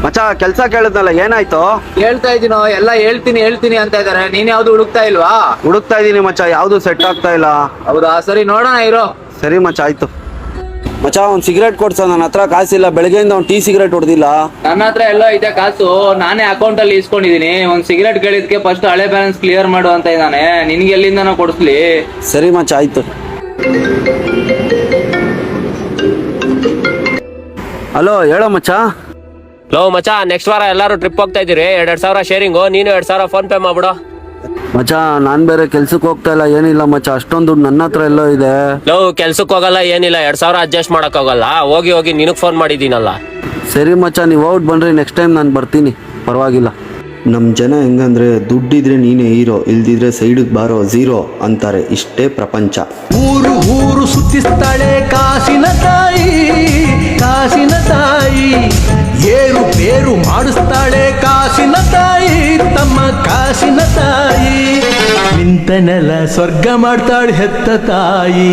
ಮಚ್ಚ ಕೆಲ್ಸ ಕೇಳಿದ್ನಲ್ಲ ಏನಾಯ್ತು? ಹೇಳ್ತಾ ಇದೀನೋ ಎಲ್ಲ ಹೇಳ್ತೀನಿ ಅಂತ ಇದಾರೆ. ನೀನ್ ಯಾವ್ದು ಹುಡುಕ್ತಾ ಇಲ್ವಾ? ಹುಡುಕ್ತಾ ಇದೀನಿ ಮಚ್ಚ, ಯಾವ್ದು ಸೆಟ್ ಆಗ್ತಾ ಇಲ್ಲ. ಹೌದಾ, ಸರಿ ನೋಡೋಣ ಇರೋ. ಸರಿ ಮಚ್ಚ, ಆಯ್ತು. ಮಚ್ಚ ಒಂದ್ ಸಿಗರೇಟ್ ಕೊಡ್ಸ, ನನ್ನ ಹತ್ರ ಕಾಸಿಲ್ಲ. ಬೆಳಗ್ಗೆಯಿಂದ ಒಂದ್ ಟೀ ಸಿಗರೇಟ್ ಹೊಡೆದಿಲ್ಲ. ನನ್ನ ಹತ್ರ ಎಲ್ಲ ಇದೆ ಕಾಸು, ನಾನೇ ಅಕೌಂಟ್ ಅಲ್ಲಿ ಇಸ್ಕೊಂಡಿದೀನಿ. ಒಂದ್ ಸಿಗರೇಟ್ ಕೇಳಿದ್ಕೆ ಫಸ್ಟ್ ಹಳೆ ಬ್ಯಾಲೆನ್ಸ್ ಕ್ಲಿಯರ್ ಮಾಡು ಅಂತ ಇದ್ದಾನೆ. ನಿನ್ಗೆ ಎಲ್ಲಿಂದ ಕೊಡಿಸ್ಲಿ? ಸರಿ ಮಚ್ಚ, ಆಯ್ತು. ಹಲೋ, ಹೇಳೋ ಮಚ್ಚ. ಲೋ ಮಚ, ನೆಕ್ಸ್ಟ್ ವಾರ ಎಲ್ಲಾರು ಟ್ರಿಪ್ ಹೋಗ್ತಾ ಇದೀರಿ. 2,000 ಶೇರಿಂಗು, ನೀನು 2,000 ಫೋನ್ ಪೇ ಮಾಡ್ಬಿಡು. ಮಚ್ಚ ನಾನ್ ಬೇರೆ ಕೆಲ್ಸಕ್ಕೆ ಹೋಗ್ತಾ ಇಲ್ಲ, ಏನಿಲ್ಲ ಮಚ್ಚ. ಅಷ್ಟೊಂದು ದುಡ್ಡು ನನ್ನ ಹತ್ರ ಎಲ್ಲೋ ಇದೆ. ಲೋ ಕೆಲ್ಸಕ್ಕೆ ಹೋಗಲ್ಲ ಏನಿಲ್ಲ, 2,000 ಅಡ್ಜಸ್ಟ್ ಮಾಡಕ್ ಹೋಗಲ್ಲ. ಹೋಗಿ ನಿನಗ್ ಫೋನ್ ಮಾಡಿದ್ದೀನಲ್ಲ. ಸರಿ ಮಚ್ಚ, ನೀವು ಔಟ್ ಬನ್ರಿ, ನೆಕ್ಸ್ಟ್ ಟೈಮ್ ನಾನು ಬರ್ತೀನಿ, ಪರವಾಗಿಲ್ಲ. ನಮ್ಮ ಜನ ಹೆಂಗಂದ್ರೆ ದುಡ್ಡಿದ್ರೆ ನೀನೇ ಹೀರೋ, ಇಲ್ದಿದ್ರೆ ಸೈಡಿಗೆ ಬಾರೋ ಝೀರೋ ಅಂತಾರೆ. ಇಷ್ಟೇ ಪ್ರಪಂಚ. ಊರು ಸುತ್ತಿಸ್ತಾಳೆ ಕಾಸಿನ ತಾಯಿ, ಏರು ಬೇರು ಮಾಡಿಸ್ತಾಳೆ ಕಾಸಿನ ತಾಯಿ, ತಮ್ಮ ಕಾಸಿನ ತಾಯಿ. ನಿಂತ ನೆಲ ಸ್ವರ್ಗ ಮಾಡ್ತಾಳೆ ಹೆತ್ತ ತಾಯಿ.